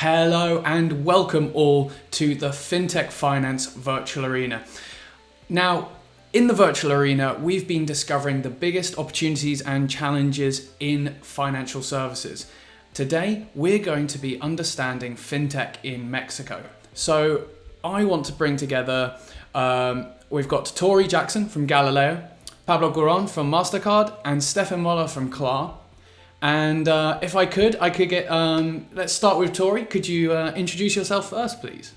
Hello and welcome all to the Fintech Finance Virtual Arena. Now, in the virtual arena, we've been discovering the biggest opportunities and challenges in financial services. Today, we're going to be understanding fintech in Mexico. So I want to bring together, we've got Tory Jackson from Galileo, Pablo Cuaron from Mastercard, and Stefan Moller from Klar. And if I could get, let's start with Tory. Could you introduce yourself first, please?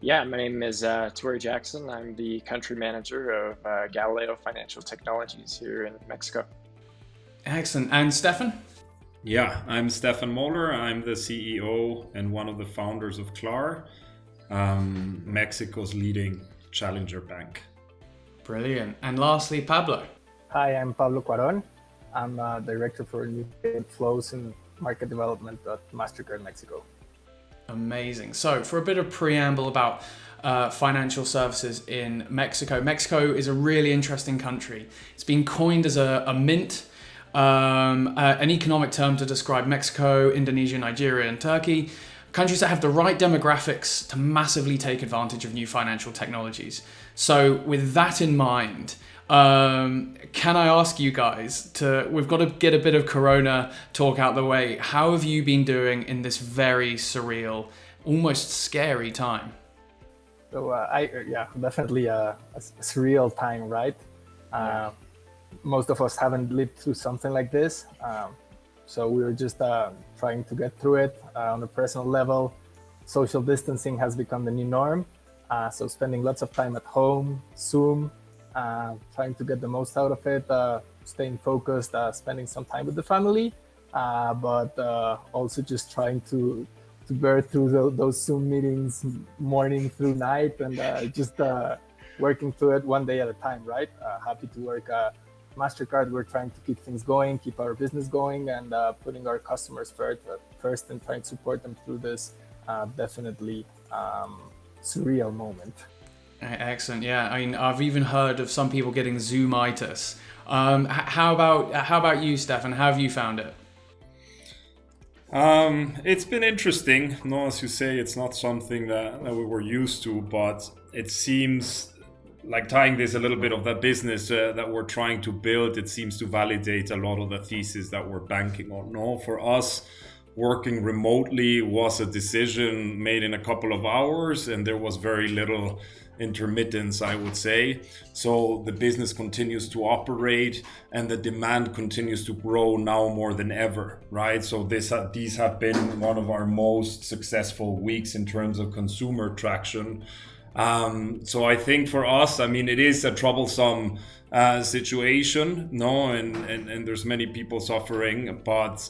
Yeah, my name is Tory Jackson. I'm the country manager of Galileo Financial Technologies here in Mexico. Excellent. And Stefan? Yeah, I'm Stefan Moller. I'm the CEO and one of the founders of Klar, Mexico's leading challenger bank. Brilliant. And lastly, Pablo. Hi, I'm Pablo Cuaron. I'm Director for New Payment Flows and Market Development at Mastercard Mexico. Amazing. So for a bit of preamble about financial services in Mexico. Mexico is a really interesting country. It's been coined as a mint, an economic term to describe Mexico, Indonesia, Nigeria, and Turkey. Countries that have the right demographics to massively take advantage of new financial technologies. So with that in mind, can I ask you guys we've got to get a bit of Corona talk out the way. How have you been doing in this very surreal, almost scary time? So definitely a surreal time, right? Most of us haven't lived through something like this. So we were just trying to get through it on a personal level. Social distancing has become the new norm. So spending lots of time at home, Zoom, trying to get the most out of it, staying focused, spending some time with the family, but also just trying to bear through those Zoom meetings morning through night and just working through it one day at a time, right? Happy to work Mastercard. We're trying to keep things going, keep our business going, and putting our customers first and trying to support them through this definitely surreal moment. Excellent. Yeah, I mean, I've even heard of some people getting Zoomitis. How about you, Stefan? How have you found it? It's been interesting. No, as you say, it's not something that we were used to, but it seems like tying this a little bit of that business that we're trying to build, it seems to validate a lot of the thesis that we're banking on. No, for us, working remotely was a decision made in a couple of hours, and there was very little intermittence, I would say. So the business continues to operate and the demand continues to grow now more than ever, right? So these have been one of our most successful weeks in terms of consumer traction. So I think for us, I mean, it is a troublesome situation, no, and there's many people suffering, but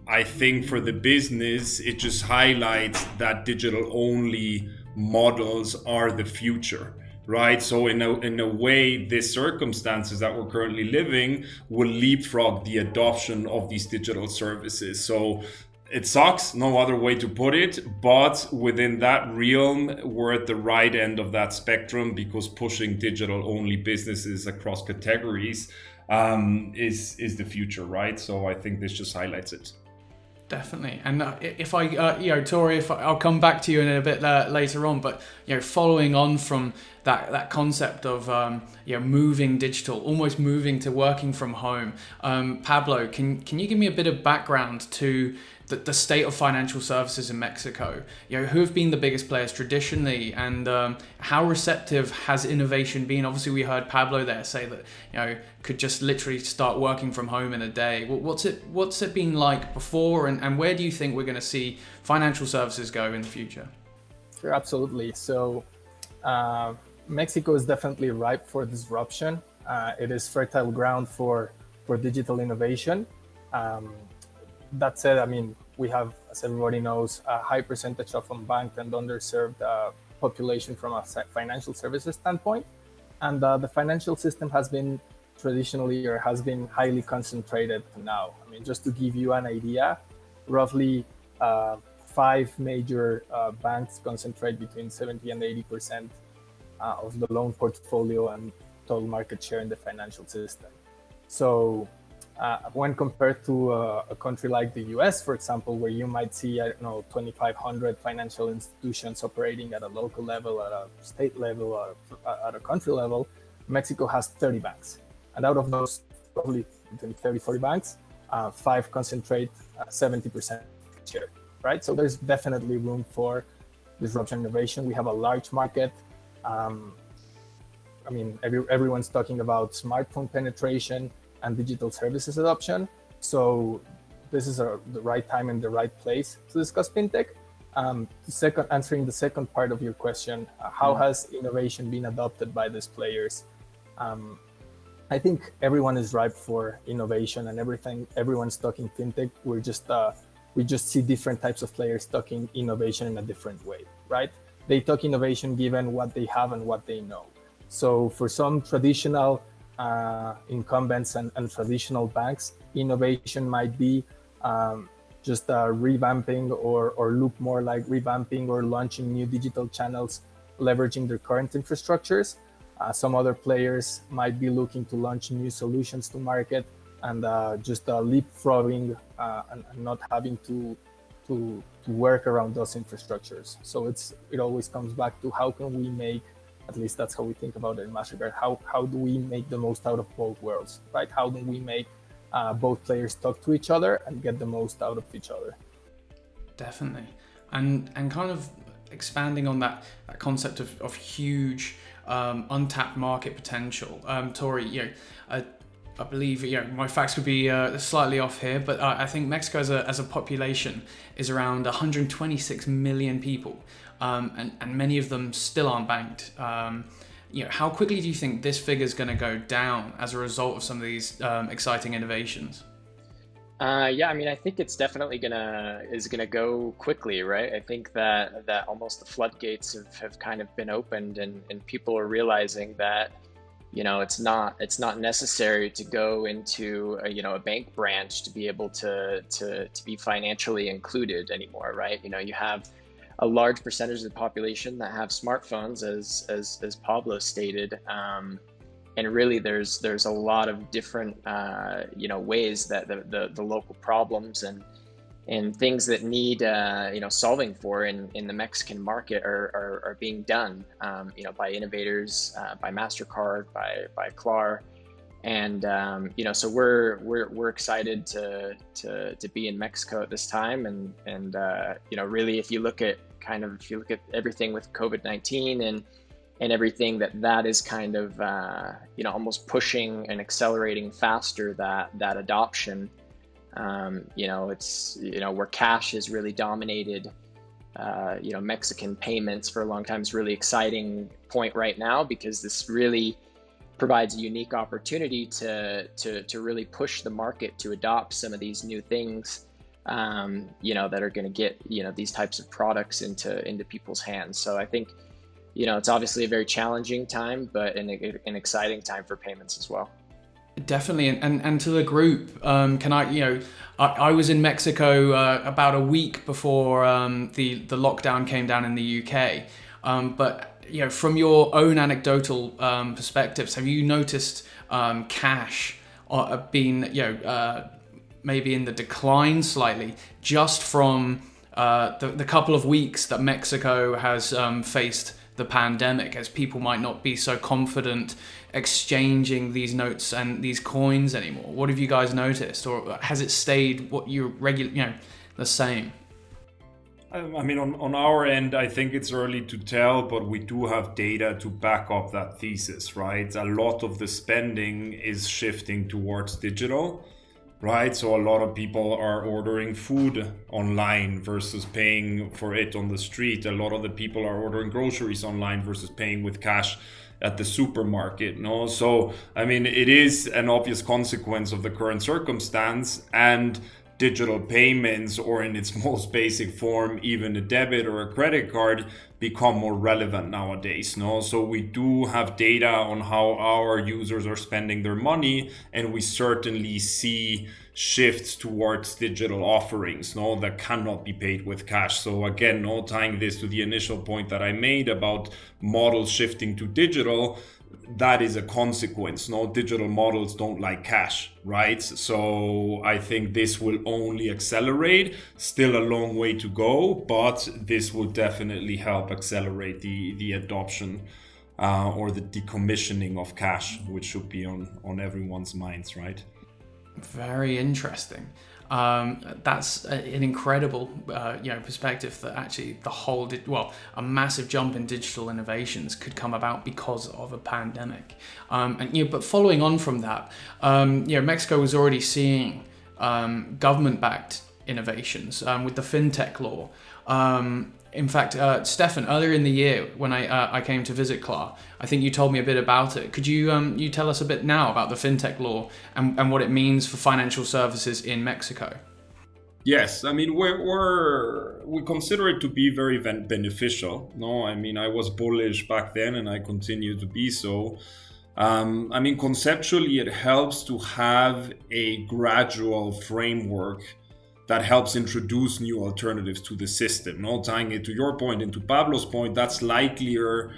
I think for the business, it just highlights that digital only models are the future, right? So in a way, the circumstances that we're currently living will leapfrog the adoption of these digital services. So it sucks, no other way to put it, but within that realm, we're at the right end of that spectrum because pushing digital only businesses across categories is the future, right? So I think this just highlights it. Definitely. And if I, Tory, I'll come back to you in a bit later on, but, following on from that concept of, moving digital, almost moving to working from home. Pablo, can you give me a bit of background to the state of financial services in Mexico? Who have been the biggest players traditionally, and how receptive has innovation been? Obviously, we heard Pablo there say that could just literally start working from home in a day. What's it been like before, and where do you think we're going to see financial services go in the future? Sure, absolutely. So Mexico is definitely ripe for disruption. It is fertile ground for digital innovation. That said, I mean, we have, as everybody knows, a high percentage of unbanked and underserved population from a financial services standpoint. And the financial system has been highly concentrated now. I mean, just to give you an idea, roughly 5 major banks concentrate between 70 and 80% of the loan portfolio and total market share in the financial system. So when compared to a country like the US, for example, where you might see, I don't know, 2,500 financial institutions operating at a local level, at a state level, or at a country level, Mexico has 30 banks. And out of those, probably between 30, 40 banks, 5 concentrate 70% share, right? So there's definitely room for disruption innovation. We have a large market. I mean, everyone's talking about smartphone penetration and digital services adoption. So this is the right time and the right place to discuss fintech. Answering the second part of your question, how has innovation been adopted by these players? I think everyone is ripe for innovation and everyone's talking fintech. We just see different types of players talking innovation in a different way, right? They talk innovation given what they have and what they know. So for some traditional incumbents and traditional banks, innovation might be just revamping or look more like revamping or launching new digital channels, leveraging their current infrastructures. Some other players might be looking to launch new solutions to market and just leapfrogging and not having to work around those infrastructures. So it always comes back to how can we make, at least that's how we think about it in Mastercard, how do we make the most out of both worlds, right? How do we make both players talk to each other and get the most out of each other? Definitely. And kind of expanding on that concept of huge untapped market potential. Tory, I believe my facts could be slightly off here, but I think Mexico as a population is around 126 million people, and many of them still aren't banked. How quickly do you think this figure is going to go down as a result of some of these exciting innovations? Yeah, I mean, I think it's definitely gonna go quickly, right? I think that almost the floodgates have kind of been opened, and people are realizing that it's not necessary to go into a bank branch to be able to be financially included anymore, right? You have a large percentage of the population that have smartphones, as Pablo stated, and really there's a lot of different ways that the local problems and things that need solving for in the Mexican market are being done by innovators, by Mastercard, by Klar, and so we're excited to be in Mexico at this time, and really if you look at everything with COVID-19 and everything that is kind of almost pushing and accelerating faster that adoption. It's where cash has really dominated Mexican payments for a long time. Is really exciting point right now, because this really provides a unique opportunity to really push the market to adopt some of these new things that are going to get these types of products into people's hands. So I think it's obviously a very challenging time, but an exciting time for payments as well. Definitely, and to the group, can I was in Mexico about a week before the lockdown came down in the UK, but from your own anecdotal perspectives, have you noticed cash being maybe in the decline slightly just from the couple of weeks that Mexico has faced the pandemic, as people might not be so confident exchanging these notes and these coins anymore? What have you guys noticed, or has it stayed what you the same? I mean, on our end, I think it's early to tell, but we do have data to back up that thesis, right? A lot of the spending is shifting towards digital, right? So a lot of people are ordering food online versus paying for it on the street. A lot of the people are ordering groceries online versus paying with cash at the supermarket. No, so I mean, it is an obvious consequence of the current circumstance, and digital payments, or in its most basic form, even a debit or a credit card, become more relevant nowadays. No, so we do have data on how our users are spending their money, and we certainly see shifts towards digital offerings, no, that cannot be paid with cash. So again, no, tying this to the initial point that I made about models shifting to digital, that is a consequence. No, digital models don't like cash, right? So I think this will only accelerate. Still a long way to go, but this will definitely help accelerate the adoption or the decommissioning of cash, which should be on everyone's minds, right? Very interesting. That's an incredible, perspective that actually a massive jump in digital innovations could come about because of a pandemic. But following on from that, Mexico was already seeing government-backed innovations with the Fintech law. In fact, Stefan, earlier in the year when I came to visit Klar, I think you told me a bit about it. Could you tell us a bit now about the Fintech law and what it means for financial services in Mexico? Yes, I mean we consider it to be very beneficial. No, I mean I was bullish back then, and I continue to be so. I mean conceptually, it helps to have a gradual framework that helps introduce new alternatives to the system. No, tying it to your point and to Pablo's point, that's likelier.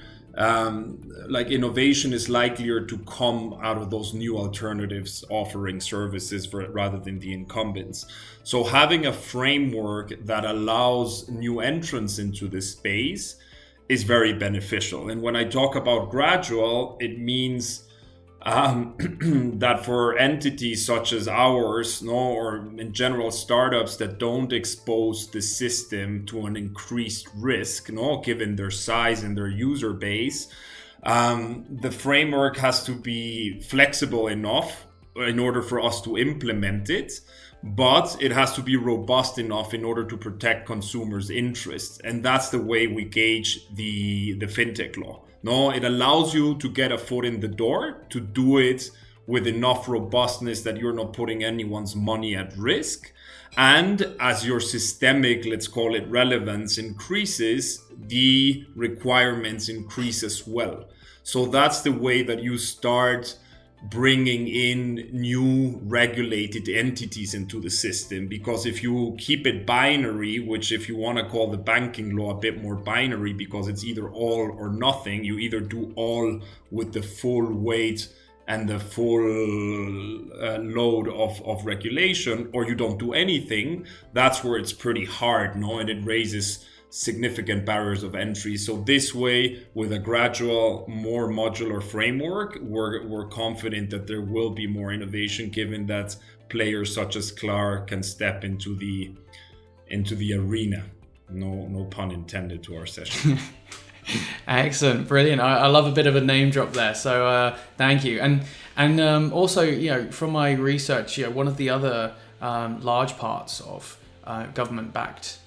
Like innovation is likelier to come out of those new alternatives offering services rather than the incumbents. So having a framework that allows new entrants into this space is very beneficial. And when I talk about gradual, it means that for entities such as ours, or in general startups that don't expose the system to an increased risk, given their size and their user base, the framework has to be flexible enough in order for us to implement it, but it has to be robust enough in order to protect consumers' interests. And that's the way we gauge the Fintech law. No, it allows you to get a foot in the door, to do it with enough robustness that you're not putting anyone's money at risk. And as your systemic, let's call it relevance increases, the requirements increase as well. So that's the way that you start bringing in new regulated entities into the system. Because if you keep it binary, which if you want to call the banking law a bit more binary, because it's either all or nothing, you either do all with the full weight and the full load of regulation, or you don't do anything. That's where it's pretty hard, and it raises significant barriers of entry. So this way, with a gradual, more modular framework, we're confident that there will be more innovation, given that players such as Klar can step into the arena. No pun intended to our session. Excellent, brilliant. I love a bit of a name drop there. So thank you. And also, from my research, one of the other large parts of government-backed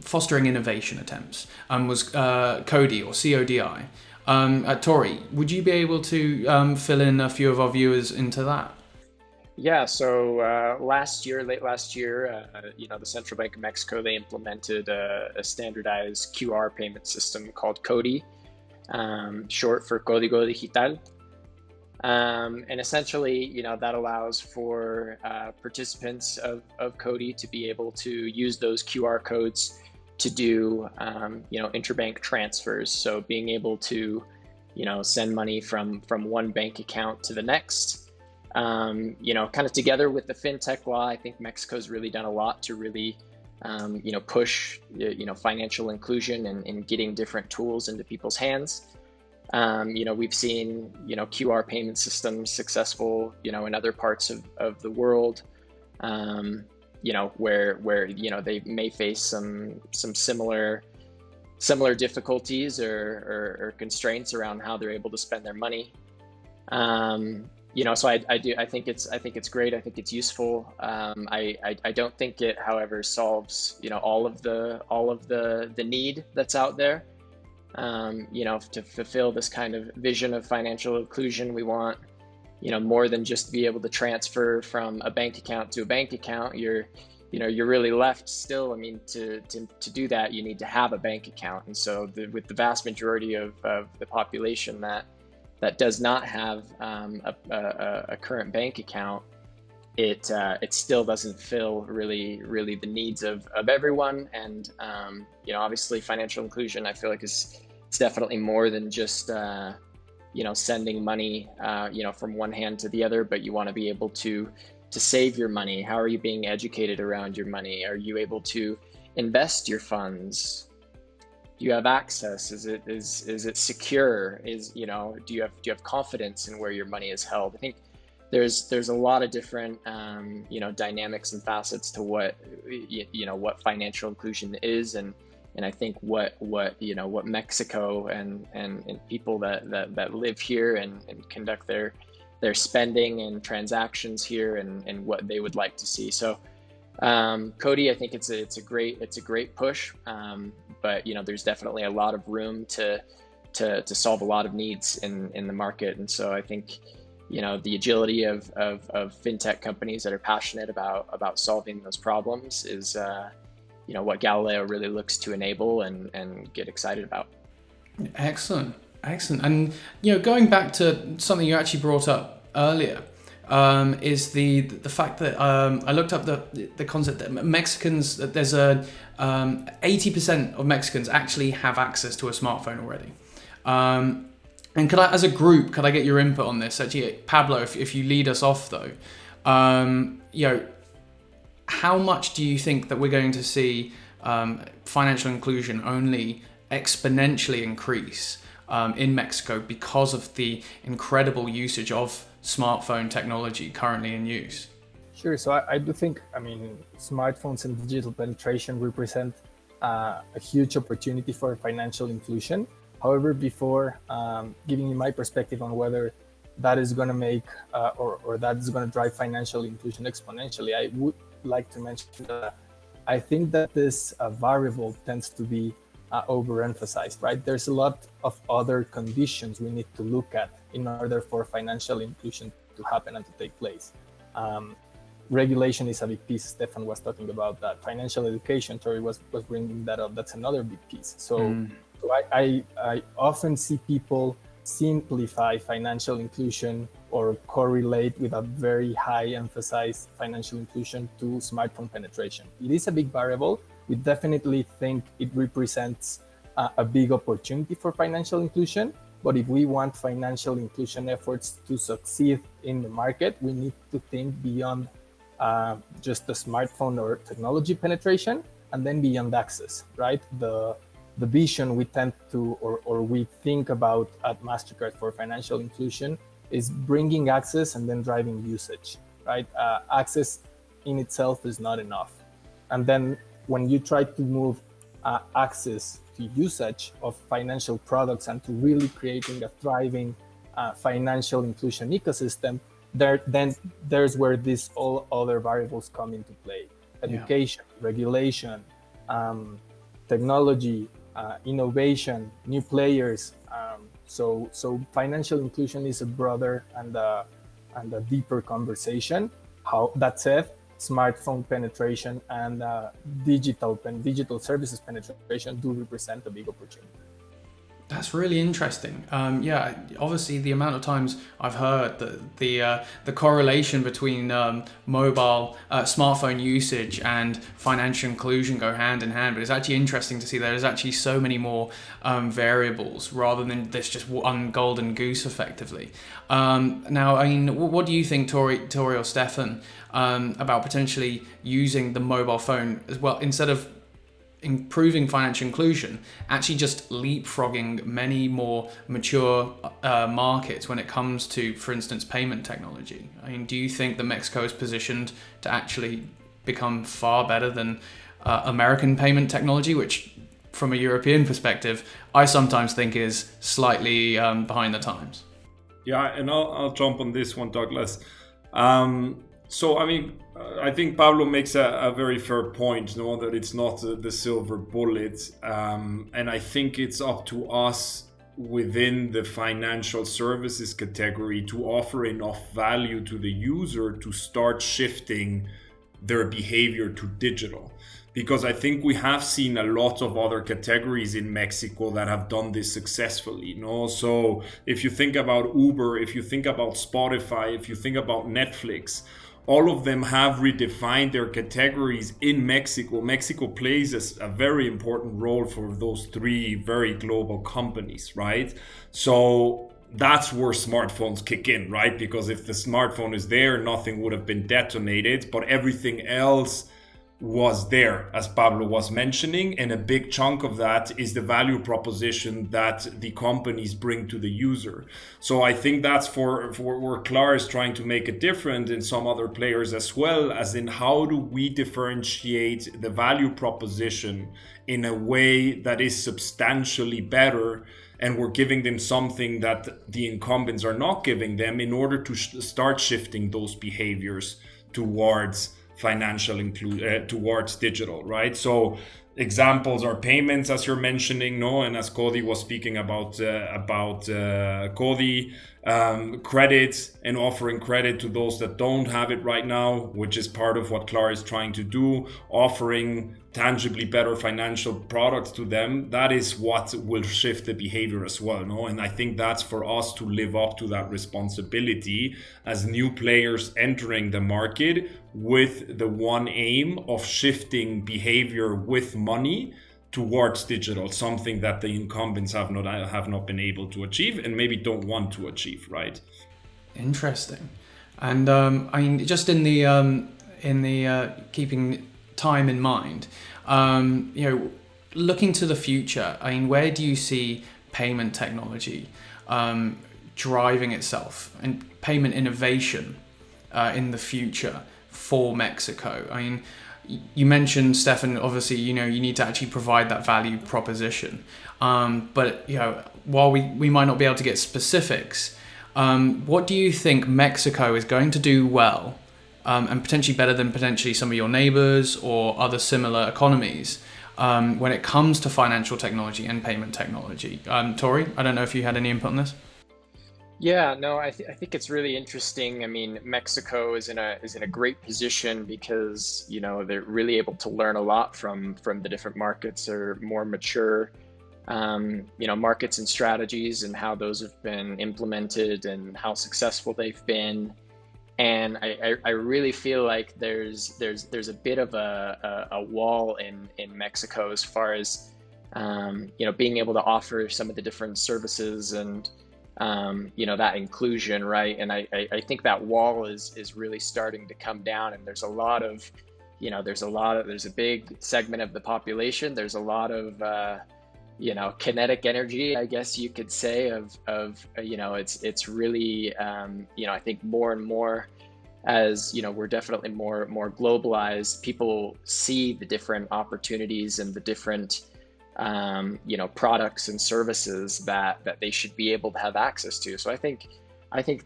fostering innovation attempts was CODI or CODI. Tory, would you be able to fill in a few of our viewers into that? Yeah, so late last year, the Central Bank of Mexico, they implemented a standardized QR payment system called CODI, short for Código Digital. And essentially, that allows for participants of CODI to be able to use those QR codes to do, interbank transfers. So being able to, send money from one bank account to the next. Kind of together with the Fintech law, I think Mexico's really done a lot to really, push, financial inclusion and getting different tools into people's hands. We've seen, QR payment systems successful, in other parts of the world, where they may face some similar difficulties or constraints around how they're able to spend their money. So I think it's great. I think it's useful. I don't think it, however, solves, all of the need that's out there. To fulfill this kind of vision of financial inclusion, we want, more than just be able to transfer from a bank account to a bank account. You're really left still. I mean, to do that, you need to have a bank account. And so with the vast majority of the population that does not have a current bank account, it still doesn't fill really the needs of everyone. And obviously financial inclusion, I feel like it's definitely more than just sending money, from one hand to the other, but you want to be able to save your money. How are you being educated around your money? Are you able to invest your funds? Do you have access? Is it secure? Do you have confidence in where your money is held? I think there's a lot of different dynamics and facets to what financial inclusion is, and I think what Mexico and people that live here and conduct their spending and transactions here and what they would like to see. So Cody, I think it's a great push, but there's definitely a lot of room to solve a lot of needs in the market. And so I think the agility of fintech companies that are passionate about solving those problems is what Galileo really looks to enable and get excited about. Excellent. And going back to something you actually brought up earlier, is the fact that I looked up the concept that Mexicans, that there's 80% of Mexicans actually have access to a smartphone already. And could I, as a group, could I get your input on this? Actually, Pablo, if you lead us off though, how much do you think that we're going to see financial inclusion only exponentially increase in Mexico because of the incredible usage of smartphone technology currently in use? Sure. So I do think, smartphones and digital penetration represent a huge opportunity for financial inclusion. However, before giving you my perspective on whether that is going to make or that is going to drive financial inclusion exponentially, I would like to mention that I think that this variable tends to be overemphasized, right? There's a lot of other conditions we need to look at in order for financial inclusion to happen and to take place. Regulation is a big piece. Stefan was talking about that. Financial education, Tory was bringing that up. That's another big piece. So I often see people simplify financial inclusion or correlate with a very high emphasized financial inclusion to smartphone penetration. It is a big variable. We definitely think it represents a big opportunity for financial inclusion. But if we want financial inclusion efforts to succeed in the market, we need to think beyond just the smartphone or technology penetration, and then beyond access, right? The vision we tend to, or we think about at Mastercard for financial inclusion is bringing access and then driving usage, right? Access in itself is not enough. And then when you try to move access to usage of financial products and to really creating a thriving financial inclusion ecosystem, then there's where these all other variables come into play. Education, regulation, technology, innovation, new players. So financial inclusion is a broader and a deeper conversation. That said, smartphone penetration and digital services penetration do represent a big opportunity. That's really interesting. Obviously the amount of times I've heard that the correlation between mobile smartphone usage and financial inclusion go hand in hand, but it's actually interesting to see there's actually so many more variables rather than this just one golden goose effectively. Now, what do you think, Tory or Stefan, about potentially using the mobile phone as well, instead of improving financial inclusion, actually just leapfrogging many more mature markets when it comes to, for instance, payment technology? Do you think that Mexico is positioned to actually become far better than American payment technology, which from a European perspective, I sometimes think is slightly behind the times? Yeah, and I'll jump on this one, Douglas. I think Pablo makes a very fair point, that it's not the silver bullet. And I think it's up to us within the financial services category to offer enough value to the user to start shifting their behavior to digital. Because I think we have seen a lot of other categories in Mexico that have done this successfully. So if you think about Uber, if you think about Spotify, if you think about Netflix, all of them have redefined their categories in Mexico. Mexico plays a very important role for those three very global companies, right? So that's where smartphones kick in, right? Because if the smartphone is there, nothing would have been detonated, but everything else was there, as Pablo was mentioning, and a big chunk of that is the value proposition that the companies bring to the user. So I think that's for where Klar is trying to make it different in some other players as well, as in how do we differentiate the value proposition in a way that is substantially better, and we're giving them something that the incumbents are not giving them in order to start shifting those behaviors towards towards digital, right? So examples are payments, as you're mentioning, no, and as Cody was speaking about Cody, credit and offering credit to those that don't have it right now, which is part of what Klar is trying to do, offering tangibly better financial products to them. That is what will shift the behavior as well, no? And I think that's for us to live up to that responsibility as new players entering the market, with the one aim of shifting behavior with money towards digital, something that the incumbents have not been able to achieve, and maybe don't want to achieve, right? Interesting. And I mean, just in the keeping time in mind, looking to the future, I mean, where do you see payment technology driving itself and payment innovation in the future for Mexico? I mean, you mentioned, Stefan, obviously, you need to actually provide that value proposition. But, while we might not be able to get specifics, what do you think Mexico is going to do well, and potentially better than potentially some of your neighbors or other similar economies, when it comes to financial technology and payment technology? Tory, I don't know if you had any input on this. Yeah, no, I think it's really interesting. I mean, Mexico is in a great position because they're really able to learn a lot from the different markets, or more mature markets and strategies, and how those have been implemented and how successful they've been. And I really feel like there's a bit of a wall in Mexico as far as being able to offer some of the different services and that inclusion, right? And I think that wall is really starting to come down, and there's a big segment of the population. There's a lot of kinetic energy, I guess you could say, of it's really I think more and more, as we're definitely more globalized, people see the different opportunities and the different products and services that they should be able to have access to. So I think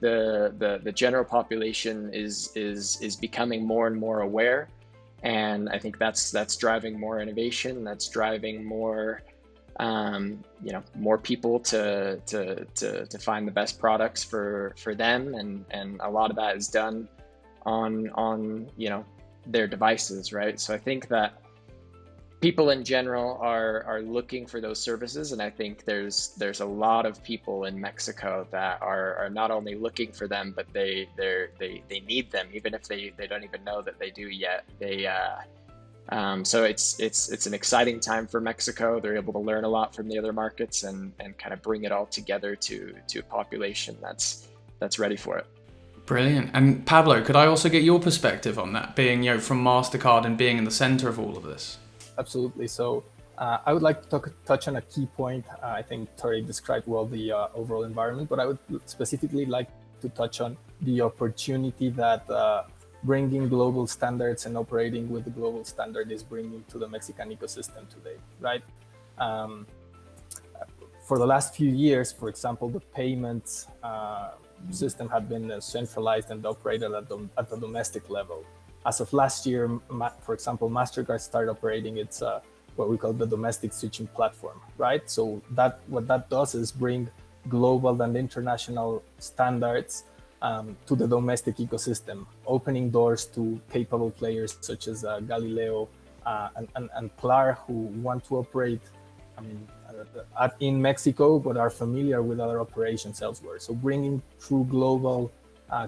the general population is becoming more and more aware, and I think that's driving more innovation. That's driving more more people to find the best products for them, and a lot of that is done on their devices, right? So I think that people in general are looking for those services, and I think there's a lot of people in Mexico that are not only looking for them, but they need them, even if they don't even know that they do yet. So it's an exciting time for Mexico. They're able to learn a lot from the other markets and kind of bring it all together to a population that's ready for it. Brilliant. And Pablo, could I also get your perspective on that, being from Mastercard and being in the center of all of this? Absolutely. So I would like to touch on a key point. I think Tory described well the overall environment, but I would specifically like to touch on the opportunity that bringing global standards and operating with the global standard is bringing to the Mexican ecosystem today, right? For the last few years, for example, the payments system had been centralized and operated at the domestic level. As of last year, for example, Mastercard started operating its what we call the domestic switching platform, right? So what that does is bring global and international standards to the domestic ecosystem, opening doors to capable players such as Galileo and Klar, who want to operate, in Mexico, but are familiar with other operations elsewhere. So bringing true global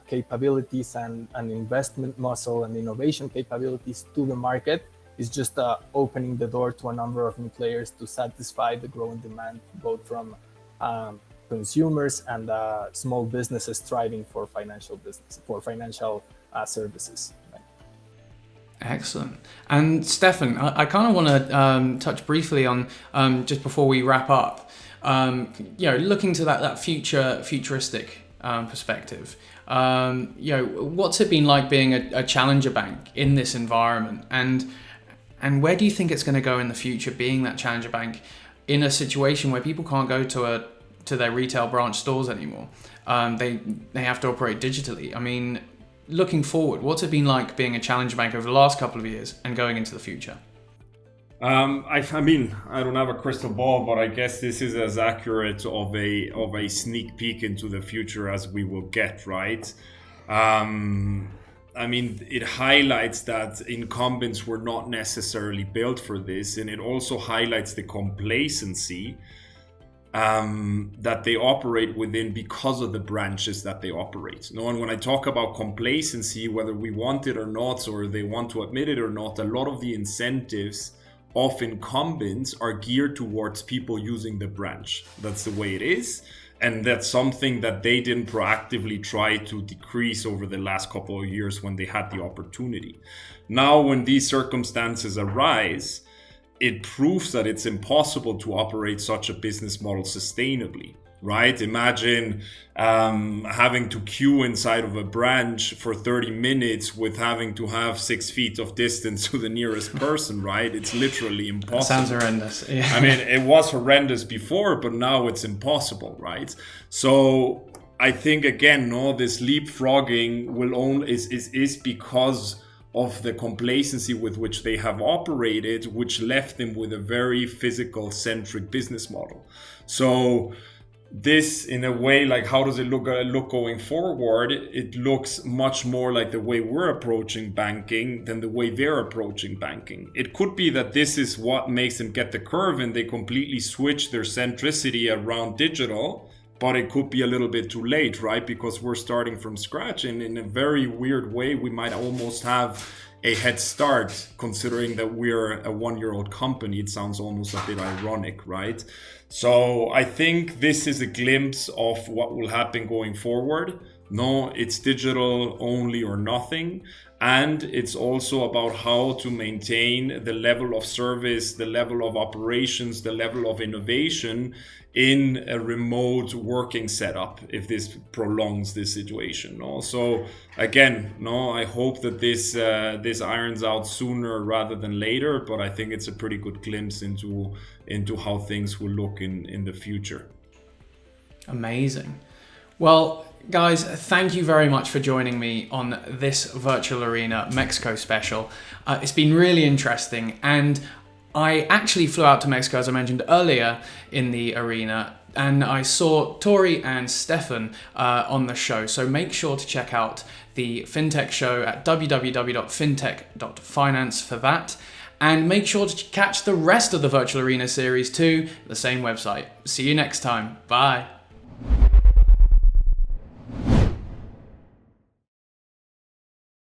capabilities and investment muscle and innovation capabilities to the market is just opening the door to a number of new players to satisfy the growing demand, both from consumers and small businesses striving for financial services. Right? Excellent. And Stefan, I kind of want to touch briefly on just before we wrap up. Looking to that futuristic perspective. What's it been like being a challenger bank in this environment, and where do you think it's going to go in the future, being that challenger bank in a situation where people can't go to their retail branch stores anymore? They have to operate digitally. I mean, looking forward, what's it been like being a challenger bank over the last couple of years and going into the future? I mean, I don't have a crystal ball, but I guess this is as accurate of a sneak peek into the future as we will get, right? I mean, it highlights that incumbents were not necessarily built for this, and it also highlights the complacency that they operate within because of the branches that they operate. And when I talk about complacency, whether we want it or not, or they want to admit it or not, a lot of the incentives of incumbents are geared towards people using the branch. That's the way it is. And that's something that they didn't proactively try to decrease over the last couple of years when they had the opportunity. Now, when these circumstances arise, it proves that it's impossible to operate such a business model sustainably, right? Imagine having to queue inside of a branch for 30 minutes with having to have 6 feet of distance to the nearest person, right? It's literally impossible. That sounds horrendous. Yeah. I mean, it was horrendous before, but now it's impossible, right? So I think, again, this leapfrogging is because of the complacency with which they have operated, which left them with a very physical-centric business model. So this, in a way, like, how does it look going forward? It looks much more like the way we're approaching banking than the way they're approaching banking. It could be that this is what makes them get the curve and they completely switch their centricity around digital, but it could be a little bit too late, right? Because we're starting from scratch, and in a very weird way, we might almost have a head start, considering that we're a 1-year-old company. It sounds almost a bit ironic, right? So I think this is a glimpse of what will happen going forward. No, it's digital only or nothing. And it's also about how to maintain the level of service, the level of operations, the level of innovation in a remote working setup if this prolongs this situation. No? So again, I hope that this irons out sooner rather than later, but I think it's a pretty good glimpse into how things will look in the future. Amazing. Well, guys, thank you very much for joining me on this Virtual Arena Mexico special. It's been really interesting, and I actually flew out to Mexico, as I mentioned earlier, in the arena, and I saw Tory and Stefan on the show. So make sure to check out the Fintech show at www.fintech.finance for that. And make sure to catch the rest of the Virtual Arena series too, the same website. See you next time. Bye.